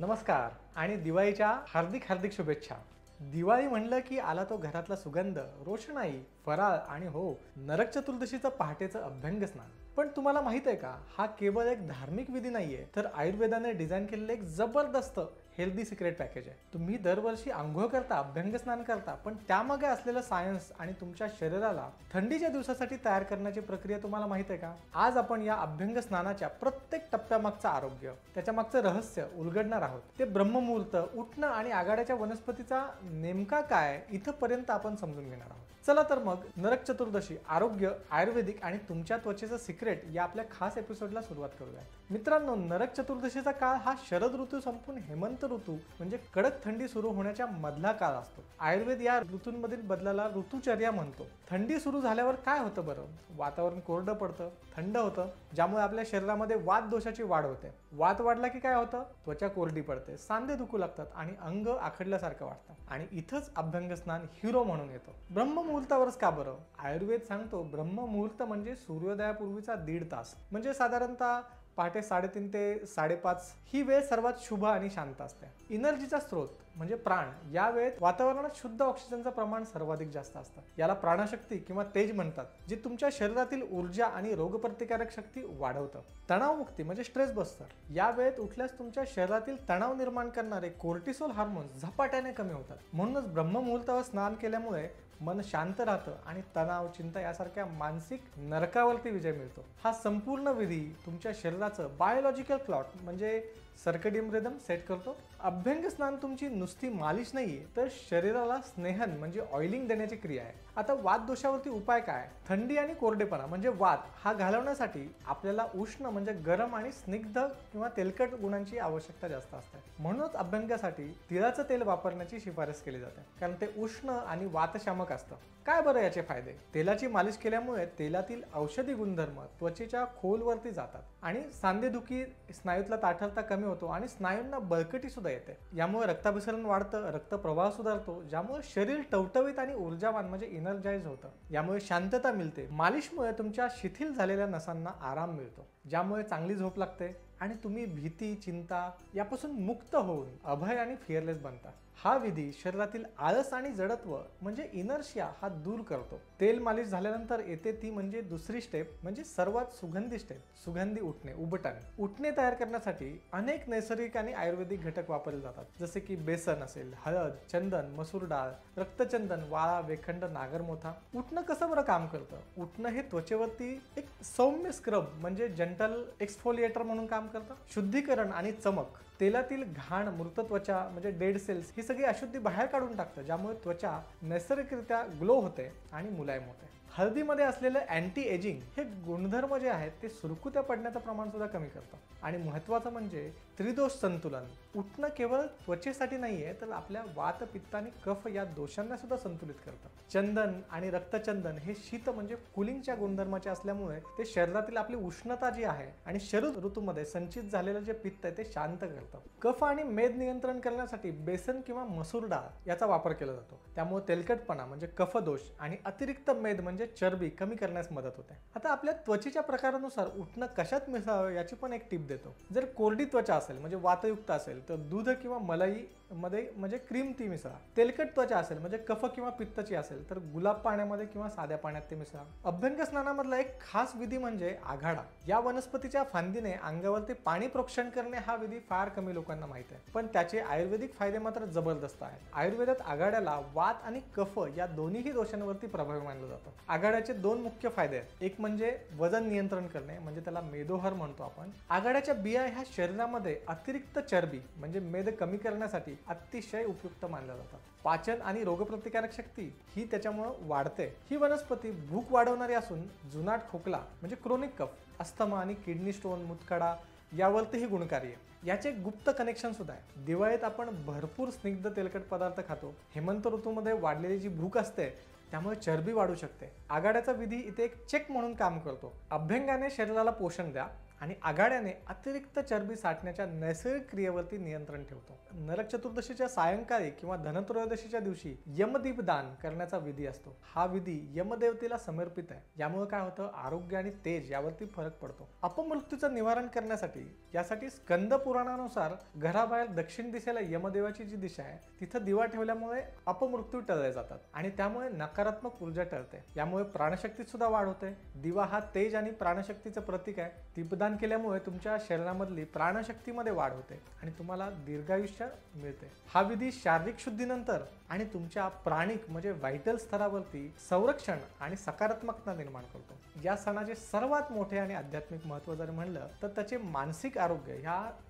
नमस्कार आणि दिवाळीच्या हार्दिक हार्दिक शुभेच्छा। दिवाळी म्हणलं की आला तो घरातला सुगंध, रोषणाई, फराळ आणि हो, नरक चतुर्दशीचं पहाटेचं अभ्यंग स्नान। पण तुम्हाला माहित आहे का, हा केवळ एक धार्मिक विधी नाहीये, तर आयुर्वेदाने डिझाइन केलेलं एक जबरदस्त हेल्दी सिक्रेट पॅकेज आहे। तुम्ही दरवर्षी अंघोळ करता, अभ्यंग स्नान करता, पण त्यामागे असलेलं सायन्स आणि तुमच्या शरीराला थंडीच्या दिवसासाठी तयार करण्याची प्रक्रिया तुम्हाला माहित आहे का? आज आपण या अभ्यंग स्नानाच्या प्रत्येक टप्प्यामागचं आरोग्य, त्याच्या मागचं रहस्य उलगडणार आहोत। ते ब्रह्ममुहूर्त, उठणं आणि आघाड्याच्या वनस्पतीचा नेमका काय इथपर्यंत आपण समजून घेणार आहोत। चला तर मग नरक चतुर्दशी, आरोग्य, आयुर्वेदिक आणि तुमच्या त्वचेचं सिक्रेट या आपल्या खास एपिसोडला सुरुवात करूया। मित्रांनो, नरक चतुर्दशीचा काळ हा शरद ऋतू संपून हेमंत ऋतू म्हणजे कडक थंडी सुरू होण्याच्या मधला काळ असतो। आयुर्वेद या ऋतूंमधील बदलाला ऋतुचर्या म्हणतो। थंडी सुरू झाल्यावर काय होतं बरं? वातावरण कोरडं पडतं, थंड होतं, ज्यामुळे आपल्या शरीरामध्ये वात दोषाची वाढ होते। वात वाढला की काय होतं? त्वचा कोरडी पडते, सांधे दुखू लागतात आणि अंग आखडल्यासारखं वाटतं। आणि इथंच अभ्यंग स्नान हिरो म्हणून येतो। ब्रह्ममुहूर्तावरच का बरं? आयुर्वेद सांगतो ब्रह्ममुहूर्त म्हणजे सूर्योदयापूर्वीचा 1.5 तास, म्हणजे साधारणतः पहाटे 3:30 ते 5:30 ही वेळ सर्वात शुभ आणि शांत असते। एनर्जीचा स्रोत म्हणजे प्राण, या वेळेत वातावरणात शुद्ध ऑक्सिजनचं प्रमाण सर्वाधिक जास्त असतं। याला प्राणशक्ती किंवा तेज म्हणतात, जे तुमच्या शरीरातील ऊर्जा आणि रोगप्रतिकारक शक्ती वाढवतं। तणावमुक्ती म्हणजे स्ट्रेस बस्टर, या वेळेत उठल्यास तुमच्या शरीरातील तणाव निर्माण करणारे कोर्टिसोल हार्मोन्स झपाट्याने कमी होतात। म्हणूनच ब्रह्ममुहूर्तावर स्नान केल्यामुळे मन शांत राहतं आणि तणाव, चिंता यासारख्या मानसिक नरकावरती विजय मिळतो। हा संपूर्ण विधी तुमच्या शरीराचं बायोलॉजिकल क्लॉक म्हणजे सर्केडियन रिदम सेट करतो। अभ्यंग स्नान तुमची नुसती मालिश नाहीये, तर शरीराला स्नेहन म्हणजे ऑइलिंग देण्याची क्रिया आहे। आता वात दोषावरती उपाय काय? थंडी आणि कोरडेपणा म्हणजे वात हा घालवण्यासाठी आपल्याला उष्ण म्हणजे गरम आणि स्निग्ध किंवा तेलकट गुणांची आवश्यकता जास्त असते। म्हणूनच अभ्यंगासाठी तिळाचं तेल वापरण्याची शिफारस केली जाते, कारण ते उष्ण आणि वातशामक असतं। काय बरं याचे फायदे? तेलाची मालिश केल्यामुळे तेलातील औषधी गुणधर्म त्वचेच्या खोलवरती जातात आणि सांधेदुखी, स्नायूतला ताठरता कमी होतो आणि स्नायूंना बळकटी सुद्धा येते। यामुळे रक्ताभिसरण वाढतं, रक्तप्रवाह सुधारतो, ज्यामुळे शरीर टवटवीत आणि ऊर्जावान म्हणजे एनर्जाइज होतं। यामुळे शांतता मिळते। मालिशमुळे तुमच्या शिथिल झालेल्या नसांना आराम मिळतो, ज्यामुळे चांगली झोप लागते आणि तुम्ही भीती, चिंता यापासून मुक्त होऊन अभय आणि फिअरलेस बनता। हा विधी शरीरातील आळस आणि जडत्व म्हणजे इनर्शिया हा दूर करतो। तेल मालिश झाल्यानंतर येते ती म्हणजे दुसरी स्टेप, म्हणजे सर्वात सुगंधी स्टेप, सुगंधी उठणे, उबटण। उठणे तयार करण्यासाठी अनेक नैसर्गिक आणि आयुर्वेदिक घटक वापरले जातात, जसे की बेसन असेल, हळद, चंदन, मसूर डाळ, रक्तचंदन, वाळा, वेखंड, नागरमोथा। उठणं कसं बरं काम करतं? उठणं हे त्वचेवरती एक सौम्य स्क्रब म्हणजे जेंटल एक्सफोलिएटर म्हणून काम करतं। शुद्धीकरण आणि चमक, तेलातील घाण, मृत त्वचा म्हणजे डेड सेल्स ही सगळी अशुद्धी बाहेर काढून टाकतं, ज्यामुळे त्वचा नैसर्गिकरित्या ग्लो होते आणि मुलायम होते। हळदीमध्ये असलेले अँटी एजिंग हे गुणधर्म जे आहेत ते सुरकुत्या पडण्याचं प्रमाण सुद्धा कमी करतं। आणि महत्त्वाचं म्हणजे त्रिदोष संतुलन। उठणं केवळ त्वचेसाठी नाहीये, तर आपल्या वात, पित्त आणि कफ या दोषांना सुद्धा संतुलित करतं। चंदन आणि रक्तचंदन हे शीत म्हणजे कुलिंगच्या गुणधर्माचे असल्यामुळे ते शरीरातील आपली उष्णता जी आहे आणि शरद ऋतूमध्ये संचित झालेलं जे पित्त आहे ते शांत करतं। कफ आणि मेद नियंत्रण करण्यासाठी बेसन किंवा मसूर डाळ याचा वापर केला जातो, त्यामुळे तेलकटपणा म्हणजे कफदोष आणि अतिरिक्त मेद म्हणजे चरबी कमी करण्यास मदत होते। आता आपल्या त्वचेच्या प्रकारानुसार उठणं कशात मिसळावं याची पण एक टिप देतो। जर कोरडी त्वचा असेल म्हणजे वातयुक्त असेल तर दूध किंवा मलाई मध्ये म्हणजे क्रीम ती मिसळा। तेलकट त्वचा असेल म्हणजे कफ किंवा पित्ताची असेल तर गुलाब पाण्यामध्ये किंवा साध्या पाण्यात ते मिसळा। अभ्यंग स्नानामधला एक खास विधी म्हणजे आघाडा। या वनस्पतीच्या फांदीने अंगावरती पाणी प्रोक्षण करणे हा विधी फार कमी लोकांना माहित आहे, पण त्याचे आयुर्वेदिक फायदे मात्र जबरदस्त आहेत। आयुर्वेदात आघाड्याला वात आणि कफ या दोन्हीही दोषांवरती प्रभावी मानलं जातं। आघाड्याचे दोन मुख्य फायदे आहेत। एक म्हणजे वजन नियंत्रण करणे, म्हणजे त्याला मेदोहर म्हणतो आपण। आघाड्याच्या बिया ह्या शरीरामध्ये अतिरिक्त चरबी म्हणजे मेद कमी करण्यासाठी अतिशय उपयुक्त मानल्या जातात। पाचन आणि रोगप्रतिकारक शक्ती ही त्याच्यामुळे वाढते। ही वनस्पती भूक वाढवणारी असून जुनाट खोकला म्हणजे क्रोनिक कफ, अस्थमा आणि किडनी स्टोन, मूतखडा यावरतीही गुणकारी आहे। याचे गुप्त कनेक्शन सुद्धा आहे। दिवाळीत आपण भरपूर स्निग्ध तेलकट पदार्थ खातो। हेमंत ऋतूमध्ये वाढलेली जी भूक असते त्यामुळे चरबी वाढू शकते। आघाड्याचा विधी इथे एक चेक म्हणून काम करतो। अभ्यंगाने शरीराला पोषण द्या आणि आघाड्याने अतिरिक्त चरबी साठण्याच्या नैसर्गिक क्रियेवरती नियंत्रण ठेवतो. नरक चतुर्दशीच्या सायंकाळी किंवा धनत्रयोदशीच्या दिवशी यमदीपदान करण्याचा विधी असतो. हा विधी यमदेवतेला समर्पित आहे. यामुळे काय होतं, आरोग्य आणि तेज यावरती फरक पडतो. अपमृत्यूचं निवारण करण्यासाठी यासाठी स्कंद पुराणानुसार घराबाहेर दक्षिण दिशेला यमदेवाची जी दिशा आहे तिथं दिवा ठेवल्यामुळे अपमृत्यू टळले जातात आणि त्यामुळे नकारात्मक ऊर्जा टळते. यामुळे प्राणशक्तीत सुद्धा वाढ होते. दिवा हा तेज आणि प्राणशक्तीचं प्रतीक आहे. दीपदान केल्यामुळे तुमच्या शरीरामधली प्राणशक्तीमध्ये वाढ होते आणि तुम्हाला दीर्घायुष्य मिळते. हा विधी शारीरिक शुद्धीनंतर आणि तुमच्या प्राणिक म्हणजे व्हायटल स्तरावरती संरक्षण आणि सकारात्मकता निर्माण करतो. या सणाचे सर्वात मोठे आणि आध्यात्मिक महत्त्व जर म्हणलं तर त्याचे मानसिक आरोग्य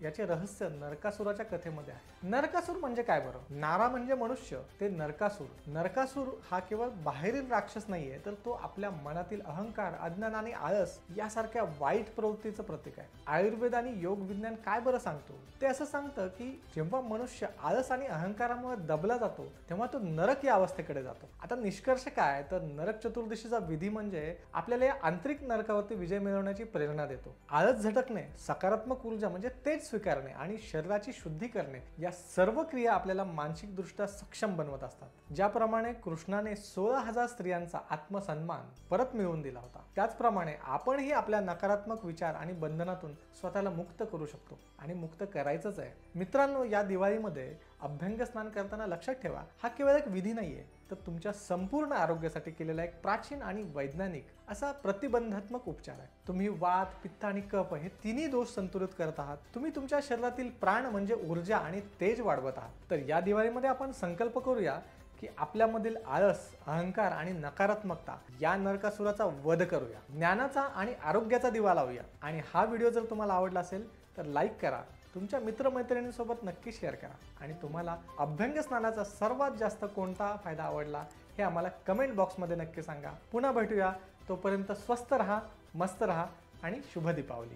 याचे रहस्य नरकासुराच्या कथेमध्ये आहे. नरकासुर म्हणजे काय बरं? नारा म्हणजे मनुष्य, ते नरकासुर. नरकासुर हा केवळ बाहेरील राक्षस नाहीये, तर तो आपल्या मनातील अहंकार, अज्ञान आणि आळस यासारख्या वाईट प्रवृत्तीचं प्रतीक आहे. आयुर्वेद आणि योग विज्ञान काय बरं सांगतो? ते असं सांगतं की जेव्हा मनुष्य आळस आणि अहंकारामुळे दबला जातो तेव्हा तो नरक या अवस्थेकडे जातो. आता निष्कर्ष काय, तर नरक चतुर्दशीचा विधी म्हणजे आपल्याला या आंतरिक नरकावरती विजय मिळवण्याची प्रेरणा देतो. आळस झटकणे, सकारात्मक ऊर्जा म्हणजे तेज स्वीकारणे आणि शरीराची शुद्धी करणे या सर्व क्रिया आपल्याला मानसिकदृष्ट्या सक्षम बनवत असतात. ज्याप्रमाणे कृष्णाने 16,000 स्त्रियांचा आत्मसन्मान परत मिळवून दिला होता, त्याचप्रमाणे आपणही आपल्या नकारात्मक विचार आणि बंधनातून स्वतःला मुक्त करू शकतो आणि मुक्त करायचंच आहे. मित्रांनो, या दिवाळीमध्ये अभ्यंग स्नान करताना लक्षात ठेवा, हा केवळ एक विधी नाहीये, तर तुमच्या संपूर्ण आरोग्यासाठी केलेला एक प्राचीन आणि वैज्ञानिक असा प्रतिबंधात्मक उपचार आहे. तुम्ही वात, पित्त आणि कफ हे तिन्ही दोष संतुलित करत आहात. तुम्ही तुमच्या शरीरातील प्राण म्हणजे ऊर्जा आणि तेज वाढवत आहात. तर या दिवाळीमध्ये आपण संकल्प करूया की आपल्यामधील आळस, अहंकार आणि नकारात्मकता या नरकासुराचा वध करूया. ज्ञानाचा आणि आरोग्याचा दिवा लावूया. आणि हा व्हिडिओ जर तुम्हाला आवडला असेल तर लाईक करा, तुमच्या मित्रमैत्रिणींसोबत नक्की शेअर करा आणि तुम्हाला अभ्यंग स्नानाचा सर्वात जास्त कोणता फायदा आवडला हे आम्हाला कमेंट बॉक्समध्ये नक्की सांगा. पुन्हा भेटूया. तोपर्यंत स्वस्थ रहा, मस्त रहा आणि शुभ दीपावली.